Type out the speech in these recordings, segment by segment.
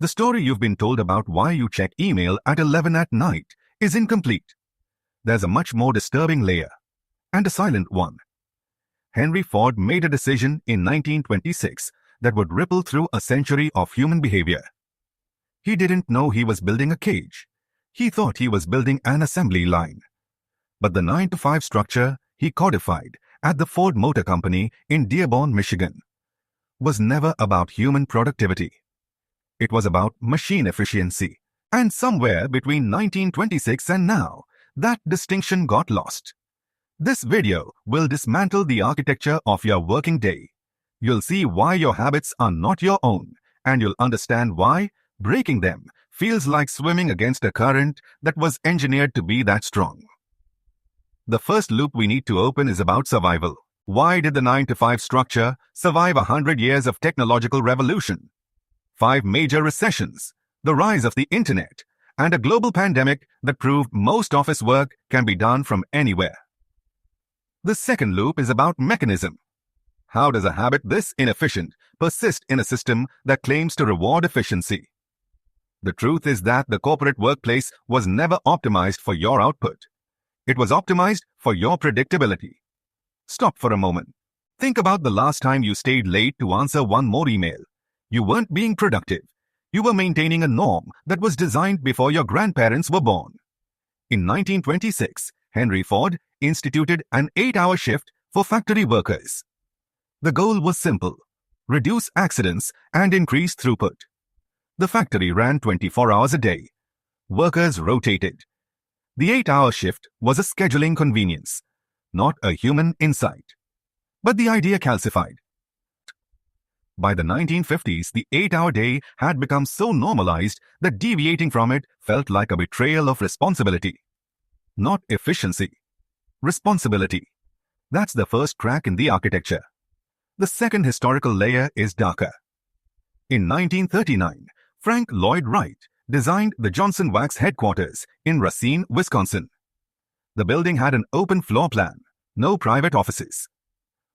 The story you've been told about why you check email at 11 at night is incomplete. There's a much more disturbing layer, and a silent one. Henry Ford made a decision in 1926 that would ripple through a century of human behavior. He didn't know he was building a cage. He thought he was building an assembly line. But the 9-to-5 structure he codified at the Ford Motor Company in Dearborn, Michigan, was never about human productivity. It was about machine efficiency. And somewhere between 1926 and now, that distinction got lost. This video will dismantle the architecture of your working day. You'll see why your habits are not your own, and you'll understand why breaking them feels like swimming against a current that was engineered to be that strong. The first loop we need to open is about survival. Why did the 9-to-5 structure survive 100 years of technological revolution? 5 major recessions, the rise of the internet, and a global pandemic that proved most office work can be done from anywhere. The second loop is about mechanism. How does a habit this inefficient persist in a system that claims to reward efficiency? The truth is that the corporate workplace was never optimized for your output. It was optimized for your predictability. Stop for a moment. Think about the last time you stayed late to answer one more email. You weren't being productive. You were maintaining a norm that was designed before your grandparents were born. In 1926, Henry Ford instituted an 8-hour shift for factory workers. The goal was simple: reduce accidents and increase throughput. The factory ran 24 hours a day. Workers rotated. The 8-hour shift was a scheduling convenience, not a human insight. But the idea calcified. By the 1950s, the 8-hour day had become so normalized that deviating from it felt like a betrayal of responsibility. Not efficiency. Responsibility. That's the first crack in the architecture. The second historical layer is darker. In 1939, Frank Lloyd Wright designed the Johnson Wax headquarters in Racine, Wisconsin. The building had an open floor plan, no private offices.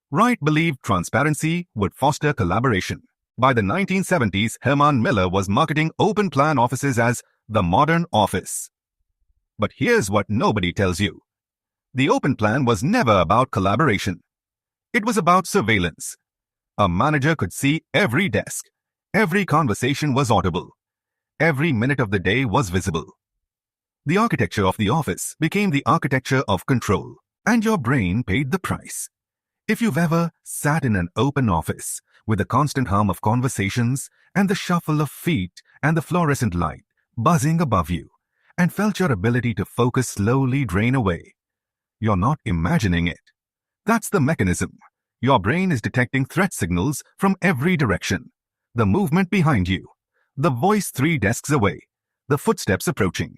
Wright believed transparency would foster collaboration. By the 1970s, Herman Miller was marketing open plan offices as the modern office. But here's what nobody tells you. The open plan was never about collaboration. It was about surveillance. A manager could see every desk. Every conversation was audible. Every minute of the day was visible. The architecture of the office became the architecture of control, and your brain paid the price. If you've ever sat in an open office with the constant hum of conversations and the shuffle of feet and the fluorescent light buzzing above you and felt your ability to focus slowly drain away, you're not imagining it. That's the mechanism. Your brain is detecting threat signals from every direction. The movement behind you, the voice 3 desks away, the footsteps approaching.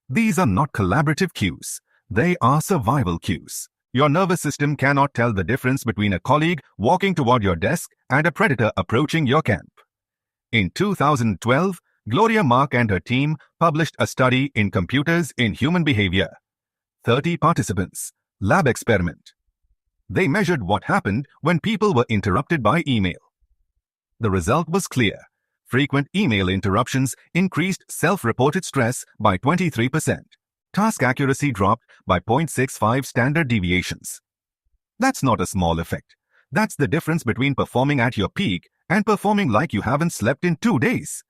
These are not collaborative cues. They are survival cues. Your nervous system cannot tell the difference between a colleague walking toward your desk and a predator approaching your camp. In 2012, Gloria Mark and her team published a study in Computers in Human Behavior. 30 participants. Lab experiment. They measured what happened when people were interrupted by email. The result was clear. Frequent email interruptions increased self-reported stress by 23%. Task accuracy dropped by 0.65 standard deviations. That's not a small effect. That's the difference between performing at your peak and performing like you haven't slept in 2 days.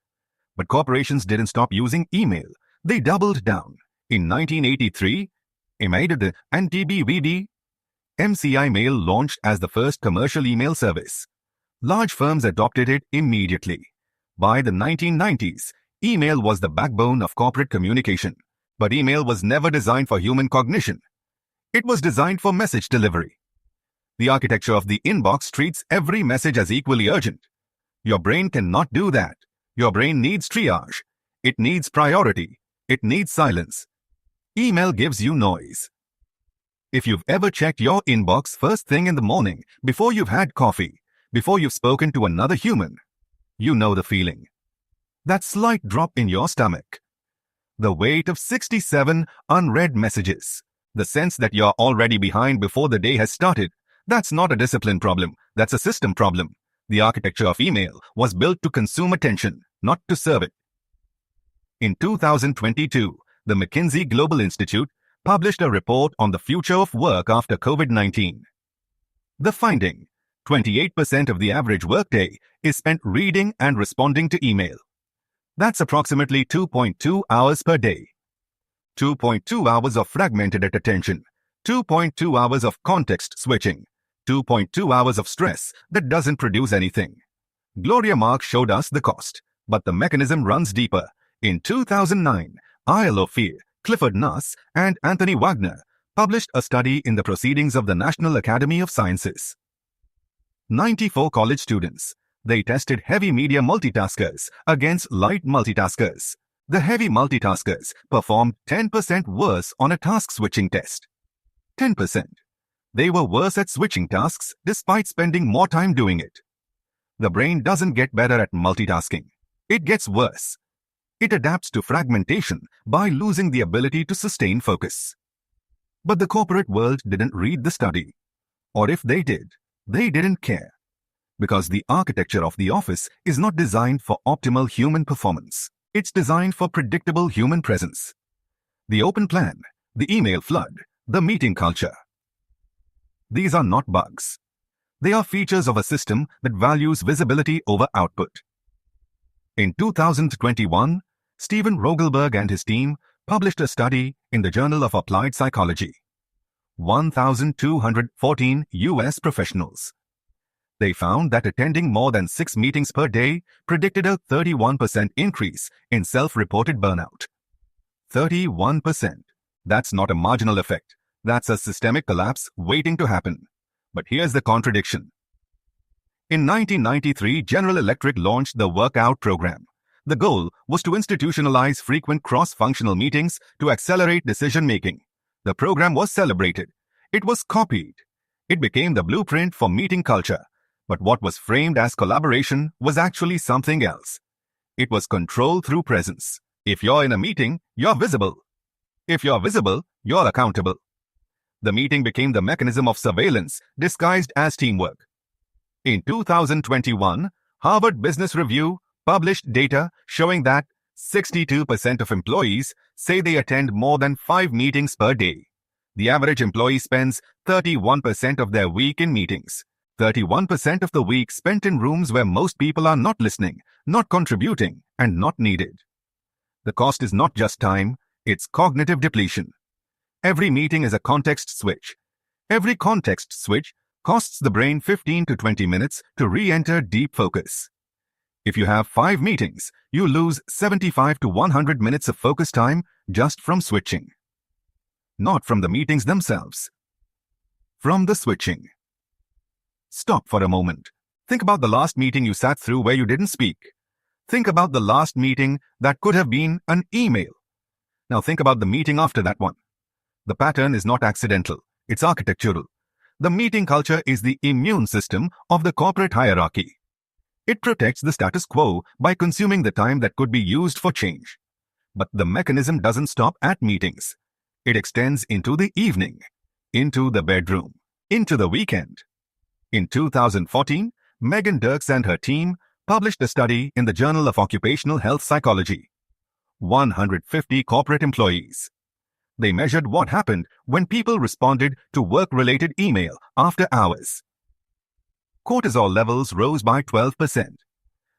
But corporations didn't stop using email. They doubled down. In 1983, email and TBVD, MCI Mail launched as the first commercial email service. Large firms adopted it immediately. By the 1990s, email was the backbone of corporate communication. But email was never designed for human cognition. It was designed for message delivery. The architecture of the inbox treats every message as equally urgent. Your brain cannot do that. Your brain needs triage. It needs priority. It needs silence. Email gives you noise. If you've ever checked your inbox first thing in the morning, before you've had coffee, before you've spoken to another human, you know the feeling. That slight drop in your stomach. The weight of 67 unread messages. The sense that you're already behind before the day has started. That's not a discipline problem. That's a system problem. The architecture of email was built to consume attention. not to serve it. In 2022, the McKinsey Global Institute published a report on the future of work after COVID-19. The finding: 28% of the average workday is spent reading and responding to email. That's approximately 2.2 hours per day. 2.2 hours of fragmented attention, 2.2 hours of context switching, 2.2 hours of stress that doesn't produce anything. Gloria Mark showed us the cost, but the mechanism runs deeper. In 2009, ILO Fear, Clifford Nass, and Anthony Wagner published a study in the Proceedings of the National Academy of Sciences. 94 college students. They tested heavy media multitaskers against light multitaskers. The heavy multitaskers performed 10% worse on a task switching test. 10%. They were worse at switching tasks despite spending more time doing it. The brain doesn't get better at multitasking. It gets worse. It adapts to fragmentation by losing the ability to sustain focus. But the corporate world didn't read the study. Or if they did, they didn't care. Because the architecture of the office is not designed for optimal human performance. It's designed for predictable human presence. The open plan, the email flood, the meeting culture. These are not bugs. They are features of a system that values visibility over output. In 2021, Steven Rogelberg and his team published a study in the Journal of Applied Psychology. 1,214 U.S. professionals. They found that attending more than 6 meetings per day predicted a 31% increase in self-reported burnout. 31%. That's not a marginal effect. That's a systemic collapse waiting to happen. But here's the contradiction. In 1993, General Electric launched the Workout program. The goal was to institutionalize frequent cross-functional meetings to accelerate decision-making. The program was celebrated. It was copied. It became the blueprint for meeting culture. But what was framed as collaboration was actually something else. It was control through presence. If you're in a meeting, you're visible. If you're visible, you're accountable. The meeting became the mechanism of surveillance disguised as teamwork. In 2021, Harvard Business Review published data showing that 62% of employees say they attend more than 5 meetings per day. The average employee spends 31% of their week in meetings. 31% of the week spent in rooms where most people are not listening, not contributing, and not needed. The cost is not just time, it's cognitive depletion. Every meeting is a context switch. Every context switch costs the brain 15 to 20 minutes to re-enter deep focus. If you have 5 meetings, you lose 75 to 100 minutes of focus time just from switching. Not from the meetings themselves. From the switching. Stop for a moment. Think about the last meeting you sat through where you didn't speak. Think about the last meeting that could have been an email. Now think about the meeting after that one. The pattern is not accidental. It's architectural. The meeting culture is the immune system of the corporate hierarchy. It protects the status quo by consuming the time that could be used for change. But the mechanism doesn't stop at meetings. It extends into the evening, into the bedroom, into the weekend. In 2014, Megan Dirks and her team published a study in the Journal of Occupational Health Psychology. 150 corporate employees. They measured what happened when people responded to work-related email after hours. Cortisol levels rose by 12%.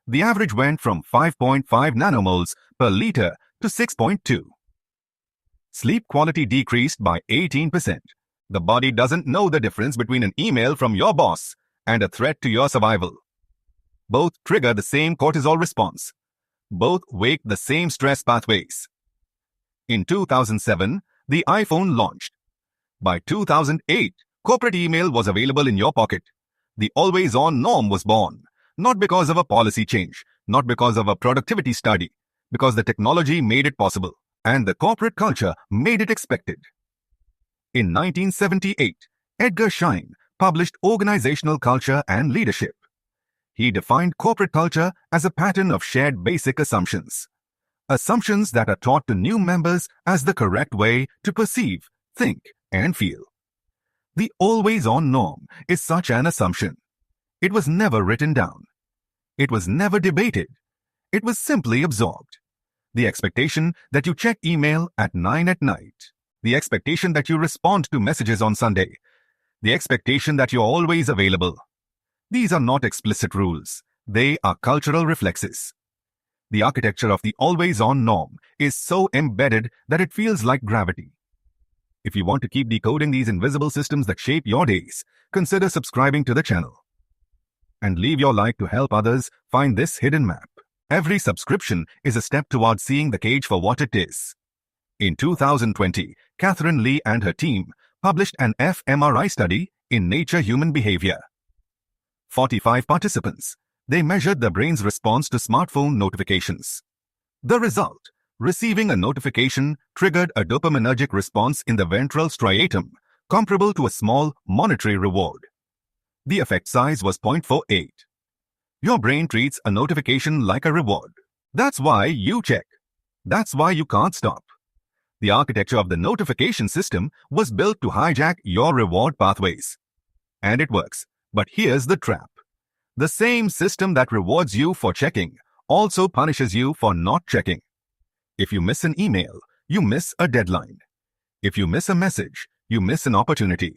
The average went from 5.5 nanomoles per liter to 6.2. Sleep quality decreased by 18%. The body doesn't know the difference between an email from your boss and a threat to your survival. Both trigger the same cortisol response. Both wake the same stress pathways. In 2007, the iPhone launched. By 2008, corporate email was available in your pocket. The always-on norm was born, not because of a policy change, not because of a productivity study, because the technology made it possible, and the corporate culture made it expected. In 1978, Edgar Schein published Organizational Culture and Leadership. He defined corporate culture as a pattern of shared basic assumptions. Assumptions that are taught to new members as the correct way to perceive, think, and feel. The always-on norm is such an assumption. It was never written down. It was never debated. It was simply absorbed. The expectation that you check email at 9 at night. The expectation that you respond to messages on Sunday. The expectation that you're always available. These are not explicit rules. They are cultural reflexes. The architecture of the always-on norm is so embedded that it feels like gravity. If you want to keep decoding these invisible systems that shape your days, consider subscribing to the channel. And leave your like to help others find this hidden map. Every subscription is a step towards seeing the cage for what it is. In 2020, Catherine Lee and her team published an fMRI study in Nature Human Behavior. 45 participants. They measured the brain's response to smartphone notifications. The result: receiving a notification triggered a dopaminergic response in the ventral striatum, comparable to a small monetary reward. The effect size was 0.48. Your brain treats a notification like a reward. That's why you check. That's why you can't stop. The architecture of the notification system was built to hijack your reward pathways. And it works. But here's the trap. The same system that rewards you for checking also punishes you for not checking. If you miss an email, you miss a deadline. If you miss a message, you miss an opportunity.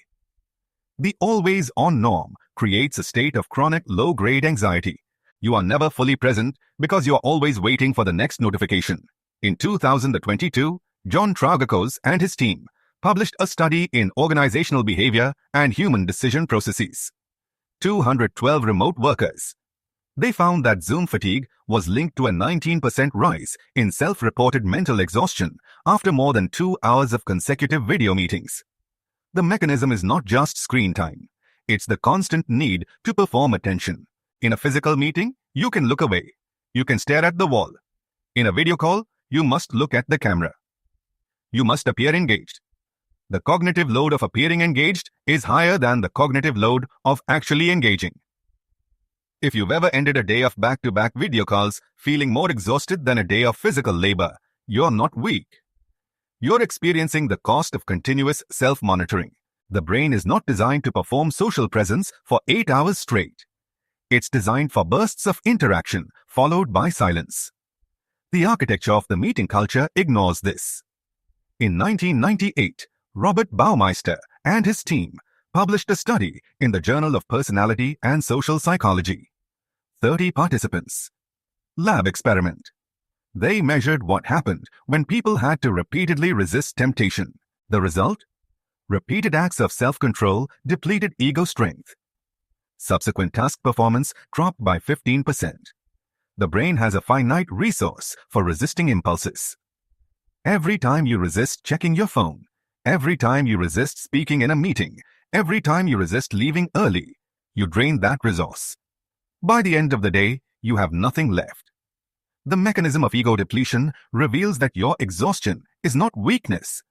The always-on norm creates a state of chronic low-grade anxiety. You are never fully present because you are always waiting for the next notification. In 2022, John Tragakos and his team published a study in Organizational Behavior and Human Decision Processes. 212 remote workers. They found that Zoom fatigue was linked to a 19% rise in self-reported mental exhaustion after more than 2 hours of consecutive video meetings. The mechanism is not just screen time. It's the constant need to perform attention. In a physical meeting, you can look away. You can stare at the wall. In a video call, you must look at the camera. You must appear engaged. The cognitive load of appearing engaged is higher than the cognitive load of actually engaging. If you've ever ended a day of back-to-back video calls feeling more exhausted than a day of physical labor, you're not weak. You're experiencing the cost of continuous self-monitoring. The brain is not designed to perform social presence for 8 hours straight. It's designed for bursts of interaction followed by silence. The architecture of the meeting culture ignores this. In 1998, Robert Baumeister and his team published a study in the Journal of Personality and Social Psychology. 30 participants. Lab experiment. They measured what happened when people had to repeatedly resist temptation. The result? Repeated acts of self-control depleted ego strength. Subsequent task performance dropped by 15%. The brain has a finite resource for resisting impulses. Every time you resist checking your phone, every time you resist speaking in a meeting, every time you resist leaving early, you drain that resource. By the end of the day, you have nothing left. The mechanism of ego depletion reveals that your exhaustion is not weakness.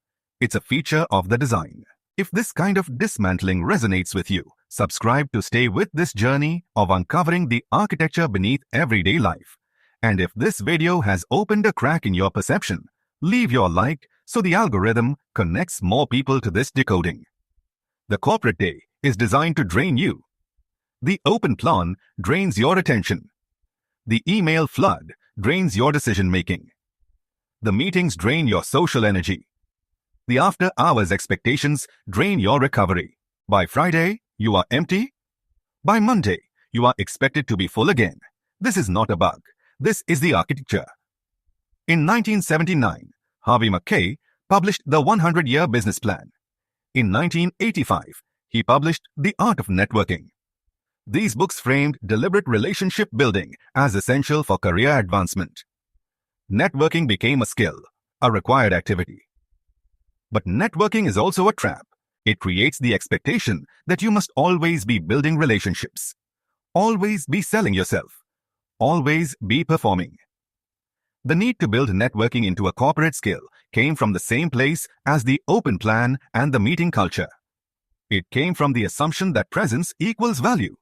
It's a feature of the design. If this kind of dismantling resonates with you, subscribe to stay with this journey of uncovering the architecture beneath everyday life. And if this video has opened a crack in your perception, leave your like so the algorithm connects more people to this decoding. The corporate day is designed to drain you. The open plan drains your attention. The email flood drains your decision-making. The meetings drain your social energy. The after-hours expectations drain your recovery. By Friday, you are empty. By Monday, you are expected to be full again. This is not a bug. This is the architecture. In 1979, Harvey Mackay published The 100-Year Business Plan. In 1985, he published The Art of Networking. These books framed deliberate relationship building as essential for career advancement. Networking became a skill, a required activity. But networking is also a trap. It creates the expectation that you must always be building relationships, always be selling yourself, always be performing. The need to build networking into a corporate skill came from the same place as the open plan and the meeting culture. It came from the assumption that presence equals value.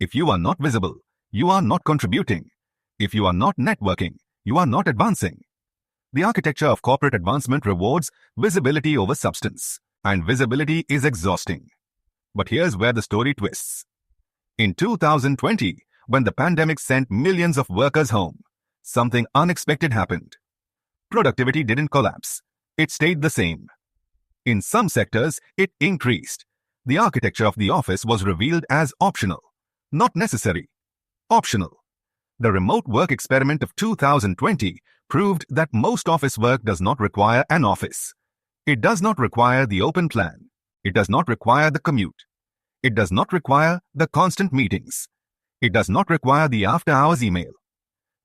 If you are not visible, you are not contributing. If you are not networking, you are not advancing. The architecture of corporate advancement rewards visibility over substance, and visibility is exhausting. But here's where the story twists. In 2020, when the pandemic sent millions of workers home, something unexpected happened. Productivity didn't collapse. It stayed the same. In some sectors, it increased. The architecture of the office was revealed as optional, not necessary. Optional. The remote work experiment of 2020 proved that most office work does not require an office. It does not require the open plan. It does not require the commute. It does not require the constant meetings. It does not require the after-hours email.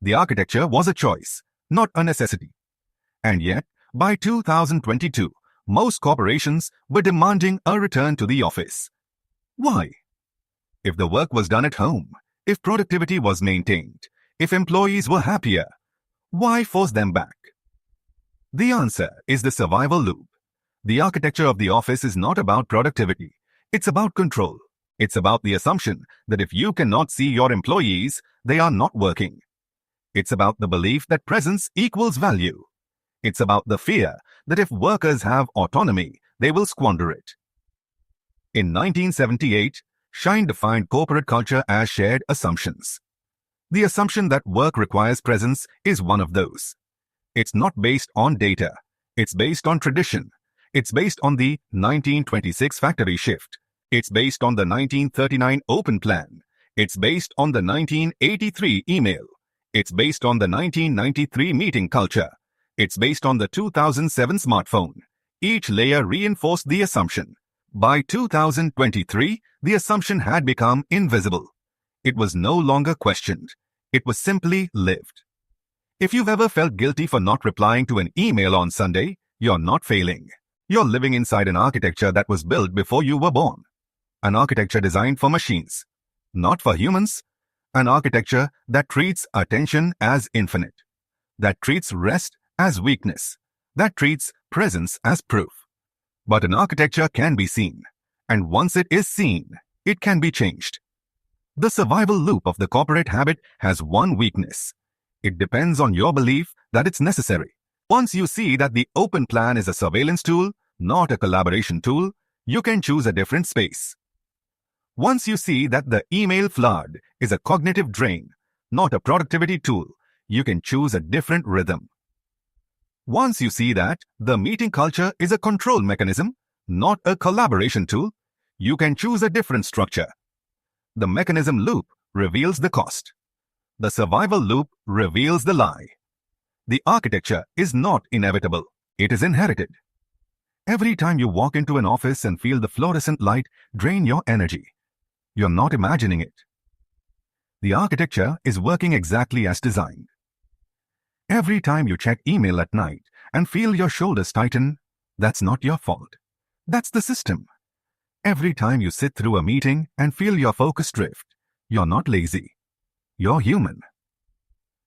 The architecture was a choice, not a necessity. And yet, by 2022, most corporations were demanding a return to the office. Why? If the work was done at home, if productivity was maintained, if employees were happier, why force them back? The answer is the survival loop. The architecture of the office is not about productivity. It's about control. It's about the assumption that if you cannot see your employees, they are not working. It's about the belief that presence equals value. It's about the fear that if workers have autonomy, they will squander it. In 1978, Schein defined corporate culture as shared assumptions. The assumption that work requires presence is one of those. It's not based on data. It's based on tradition. It's based on the 1926 factory shift. It's based on the 1939 open plan. It's based on the 1983 email. It's based on the 1993 meeting culture. It's based on the 2007 smartphone. Each layer reinforced the assumption. By 2023, the assumption had become invisible. It was no longer questioned. It was simply lived. If you've ever felt guilty for not replying to an email on Sunday, you're not failing. You're living inside an architecture that was built before you were born. An architecture designed for machines, not for humans. An architecture that treats attention as infinite, that treats rest as weakness, that treats presence as proof. But an architecture can be seen, and once it is seen, it can be changed. The survival loop of the corporate habit has one weakness. It depends on your belief that it's necessary. Once you see that the open plan is a surveillance tool, not a collaboration tool, you can choose a different space. Once you see that the email flood is a cognitive drain, not a productivity tool, you can choose a different rhythm. Once you see that the meeting culture is a control mechanism, not a collaboration tool, you can choose a different structure. The mechanism loop reveals the cost. The survival loop reveals the lie. The architecture is not inevitable. It is inherited. Every time you walk into an office and feel the fluorescent light drain your energy, you're not imagining it. The architecture is working exactly as designed. Every time you check email at night and feel your shoulders tighten, that's not your fault. That's the system. Every time you sit through a meeting and feel your focus drift, you're not lazy. You're human.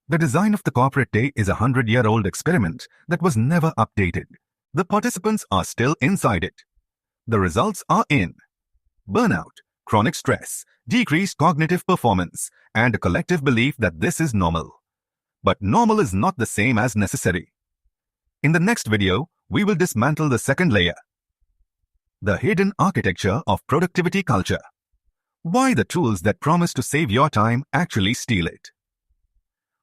The design of the corporate day is a 100-year-old experiment that was never updated. The participants are still inside it. The results are in burnout, chronic stress, decreased cognitive performance, and a collective belief that this is normal. But normal is not the same as necessary. In the next video, we will dismantle the second layer. The hidden architecture of productivity culture. Why the tools that promise to save your time actually steal it.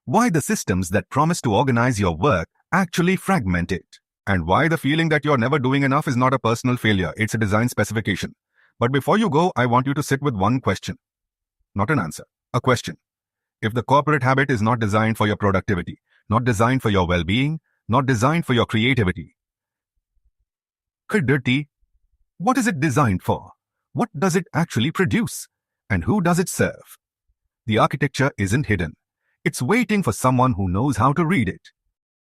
Why the systems that promise to organize your work actually fragment it. And why the feeling that you're never doing enough is not a personal failure, it's a design specification. But before you go, I want you to sit with one question. Not an answer, a question. If the corporate habit is not designed for your productivity, not designed for your well-being, not designed for your creativity, what is it designed for? What does it actually produce? And who does it serve? The architecture isn't hidden. It's waiting for someone who knows how to read it.